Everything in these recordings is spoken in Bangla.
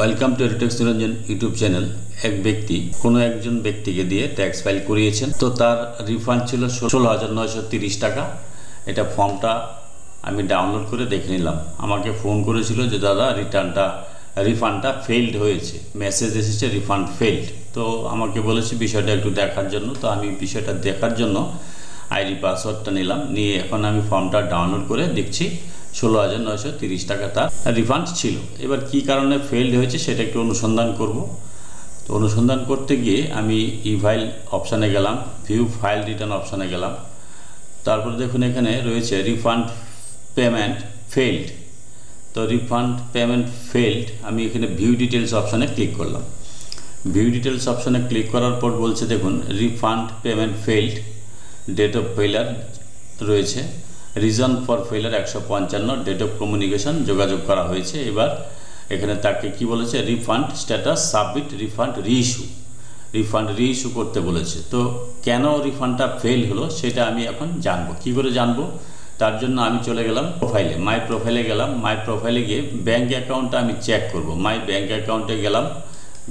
Welcome to এডুটেক্স Niranjan YouTube channel. এক ব্যক্তি কোনো একজন ব্যক্তিকে দিয়ে ট্যাক্স ফাইল করিয়েছেন, তো তার রিফান্ড ছিল 16,930 টাকা। এটা ফর্মটা আমি ডাউনলোড করে দেখে নিলাম। আমাকে ফোন করেছিল যে দাদা রিফান্ডটা ফেইল্ড হয়েছে, মেসেজ এসেছে রিফান্ড ফেইল্ড। তো আমাকে বলেছে বিষয়টা একটু দেখার জন্য। তো আমি বিষয়টা দেখার জন্য আইডি পাসওয়ার্ডটা নিলাম, নিয়ে এখন আমি ফর্মটা ডাউনলোড করে দেখছি 16,930 টাকা তার রিফান্ড ছিল। এবার কি কারণে ফেইল্ড হয়েছে সেটা একটু অনুসন্ধান করব। তো অনুসন্ধান করতে গিয়ে আমি ই ফাইল অপশানে গেলাম, ভিউ ফাইল রিটার্ন অপশানে গেলাম। তারপরে দেখুন এখানে রয়েছে রিফান্ড পেমেন্ট ফেইল্ড। তো রিফান্ড পেমেন্ট ফেইল্ড, আমি এখানে ভিউ ডিটেলস অপশানে ক্লিক করলাম। ভিউ ডিটেলস অপশানে ক্লিক করার পর বলছে দেখুন refund payment failed, date of failure রয়েছে, reason for failure 155, date of communication যোগাযোগ করা হয়েছে। এবার এখানে তাকে কি বলেছে, refund status submit refund reissue করতে বলেছে। তো কেন রিফান্ডটা ফেল হলো সেটা আমি এখন জানবো। কি করে জানবো, তার জন্য আমি চলে গেলাম প্রোফাইলে, মাই প্রোফাইলে গেলাম। মাই প্রোফাইলে গিয়ে ব্যাঙ্ক অ্যাকাউন্টটা আমি চেক করব। মাই ব্যাঙ্ক অ্যাকাউন্টে গেলাম।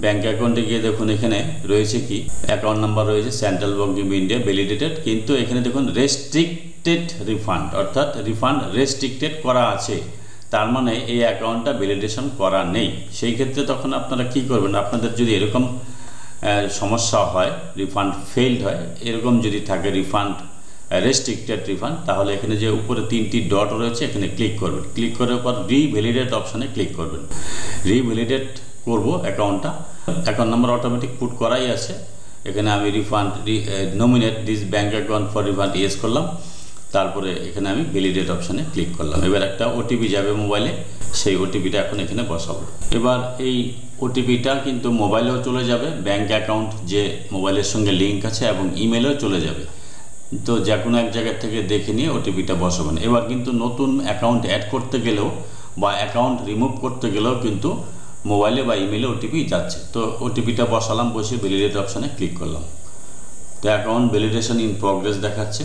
ব্যাঙ্ক অ্যাকাউন্টে গিয়ে দেখুন এখানে রয়েছে কি, অ্যাকাউন্ট নাম্বার রয়েছে central bank of India validated, কিন্তু এখানে দেখুন রেস্ট্রিক্টেড রিফান্ড, অর্থাৎ রিফান্ড রেস্ট্রিক্টেড করা আছে। তার মানে এই অ্যাকাউন্টটা ভ্যালিডেশন করা নেই। সেই ক্ষেত্রে তখন আপনারা কি করবেন, আপনাদের যদি এরকম সমস্যা হয়, রিফান্ড ফেইল্ড হয়, এরকম যদি থাকে রিফান্ড রেস্ট্রিক্টেড রিফান্ড, তাহলে এখানে যে উপরে 3টি ডট রয়েছে এখানে ক্লিক করবেন। ক্লিক করার পর রিভ্যালিডেট অপশানে ক্লিক করবেন। রিভ্যালিডেট করব অ্যাকাউন্টটা, অ্যাকাউন্ট নাম্বার অটোমেটিক পুট করাই আছে। এখানে আমি refund nominate this bank account for refund yes করলাম। তারপরে এখানে আমি ভ্যালিডেট অপশানে ক্লিক করলাম। এবার একটা ওটিপি যাবে মোবাইলে, সেই ওটিপিটা এখন এখানে বসাবো। এবার এই ওটিপিটা কিন্তু মোবাইলেও চলে যাবে, ব্যাঙ্ক অ্যাকাউন্ট যে মোবাইলের সঙ্গে লিঙ্ক আছে এবং ইমেলেও চলে যাবে। তো যে কোনো এক জায়গা থেকে দেখে নিয়ে ওটিপিটা বসাবেন। এবার কিন্তু নতুন অ্যাকাউন্ট অ্যাড করতে গেলেও বা অ্যাকাউন্ট রিমুভ করতে গেলেও কিন্তু মোবাইলে বা ইমেলে ওটিপি যাচ্ছে। তো ওটিপিটা বসালাম, বসে ভ্যালিডেট অপশানে ক্লিক করলাম। তো অ্যাকাউন্ট ভ্যালিডেশন ইন প্রগ্রেস দেখাচ্ছে,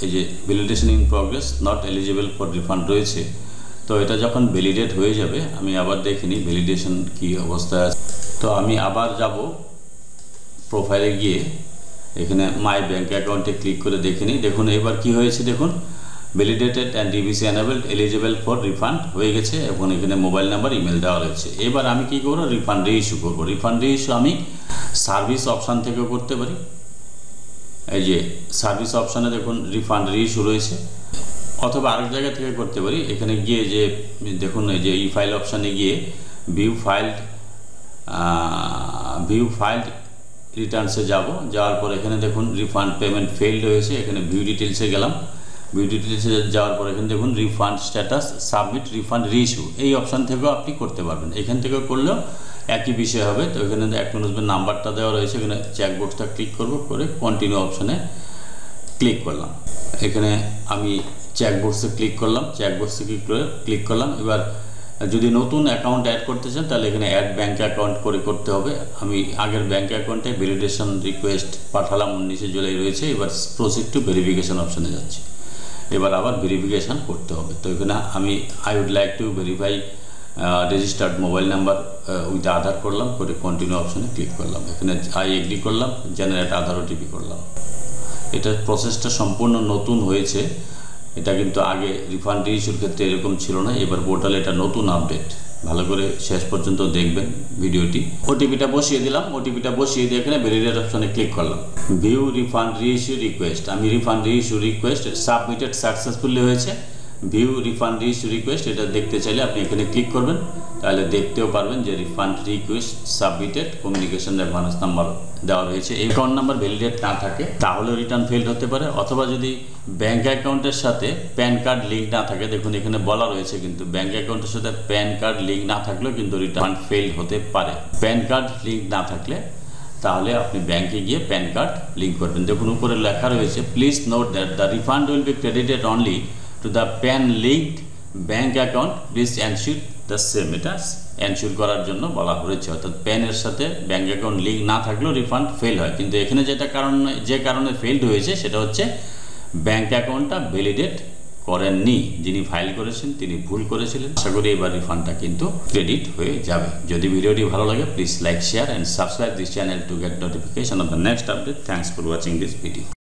এই যে validation in progress not eligible for refund রয়েছে। তো এটা যখন ভ্যালিডেট হয়ে যাবে আমি আবার দেখে নিই ভ্যালিডেশন কী অবস্থায় আছে। তো আমি আবার যাব প্রোফাইলে গিয়ে এখানে মাই ব্যাঙ্ক অ্যাকাউন্টে ক্লিক করে দেখে নিই। দেখুন এবার কি হয়েছে, দেখুন validated and DBC enabled eligible for refund হয়ে গেছে এবং এখানে মোবাইল নাম্বার ইমেল দেওয়া রয়েছে। এবার আমি কি করবো, রিফান্ড রিইস্যু করবো। রিফান্ড রিইস্যু আমি সার্ভিস অপশান থেকেও করতে পারি। এই যে সার্ভিস অপশানে দেখুন রিফান্ড রিইস্যু রয়েছে, অথবা আরেক জায়গা থেকে করতে পারি। এখানে গিয়ে যে দেখুন এই যে ই ফাইল অপশানে গিয়ে ভিউ ফাইল্ড রিটার্নসে যাওয়ার পর এখানে দেখুন রিফান্ড পেমেন্ট ফেইল্ড হয়েছে। এখানে ভিউ ডিটেলসে গেলাম। ভিউ ডিটেলসে যাওয়ার পর এখানে দেখুন refund status submit refund reissue, এই অপশান থেকেও আপনি করতে পারবেন। এখান থেকেও করলেও একই বিষয় হবে। তো এখানে অ্যাকনোলেজমেন্ট নাম্বারটা দেওয়া রয়েছে, এখানে চেকবক্সটা ক্লিক করব, করে কন্টিনিউ অপশানে ক্লিক করলাম। এখানে আমি চেকবক্সে ক্লিক করলাম, চেকবক্সে ক্লিক করলাম। এবার যদি নতুন অ্যাকাউন্ট অ্যাড করতে চান তাহলে এখানে অ্যাড ব্যাঙ্ক অ্যাকাউন্ট করে করতে হবে। আমি আগের ব্যাঙ্ক অ্যাকাউন্টে ভ্যালিডেশন রিকোয়েস্ট পাঠালাম, 19 জুলাই রয়েছে। এবার প্রসিড টু ভেরিফিকেশন অপশানে যাচ্ছি। এবার আবার ভেরিফিকেশান করতে হবে। তো এখানে আমি I would like to verify registered mobile number with Aadhaar করলাম, করে কন্টিনিউ অপশানে ক্লিক করলাম। এখানে আই এগ্রি করলাম, জেনারেট আধার ওটিপি করলাম। এটার প্রসেসটা সম্পূর্ণ নতুন হয়েছে। এটা কিন্তু আগে রিফান্ড রিইস্যুর ক্ষেত্রে এরকম ছিল না। এবার পোর্টালে এটা নতুন আপডেট, ভালো করে শেষ পর্যন্ত দেখবেন ভিডিওটি। ওটিপিটা বসিয়ে দিলাম, ওটিপিটা বসিয়ে দিয়ে এখানে ভ্যালিডেট অপশানে ক্লিক করলাম। ভিউ রিফান্ড রিইস্যু রিকোয়েস্ট, আমি refund reissue request submitted successfully হয়েছে। ভিউ রিফান্ড রিইস্যু রিকোয়েস্ট, এটা দেখতে চাইলে আপনি এখানে ক্লিক করবেন, তাহলে দেখতেও পারবেন যে refund request submitted, communication reference number দেওয়া রয়েছে। এই অ্যাকাউন্ট নাম্বার ভ্যালিডেট না থাকে তাহলে রিটার্ন ফেইল্ড হতে পারে, অথবা যদি ব্যাঙ্ক অ্যাকাউন্টের সাথে প্যান কার্ড লিঙ্ক না থাকে, দেখুন এখানে বলা রয়েছে কিন্তু ব্যাঙ্ক অ্যাকাউন্টের সাথে প্যান কার্ড লিঙ্ক না থাকলেও কিন্তু রিটার্ন ফেইল্ড হতে পারে। প্যান কার্ড লিঙ্ক না থাকলে তাহলে আপনি ব্যাঙ্কে গিয়ে প্যান কার্ড লিঙ্ক করবেন। দেখুন উপরে লেখা রয়েছে, please note that the refund will be credited only to the pan linked bank account, please ensure the same. এটা এনশিওর করার জন্য বলা হয়েছে, অর্থাৎ প্যানের সাথে ব্যাঙ্ক অ্যাকাউন্ট লিঙ্ক না থাকলেও রিফান্ড ফেল হয়। কিন্তু এখানে যে কারণে ফেইল্ড হয়েছে সেটা হচ্ছে ব্যাঙ্ক অ্যাকাউন্টটা ভ্যালিডেট করেননি, যিনি ফাইল করেছেন তিনি ভুল করেছিলেন। আশা করি এবার রিফান্ডটা কিন্তু ক্রেডিট হয়ে যাবে। যদি ভিডিওটি ভালো লাগে please like, share and subscribe this channel to get notification off the next update. Thanks for watching this video.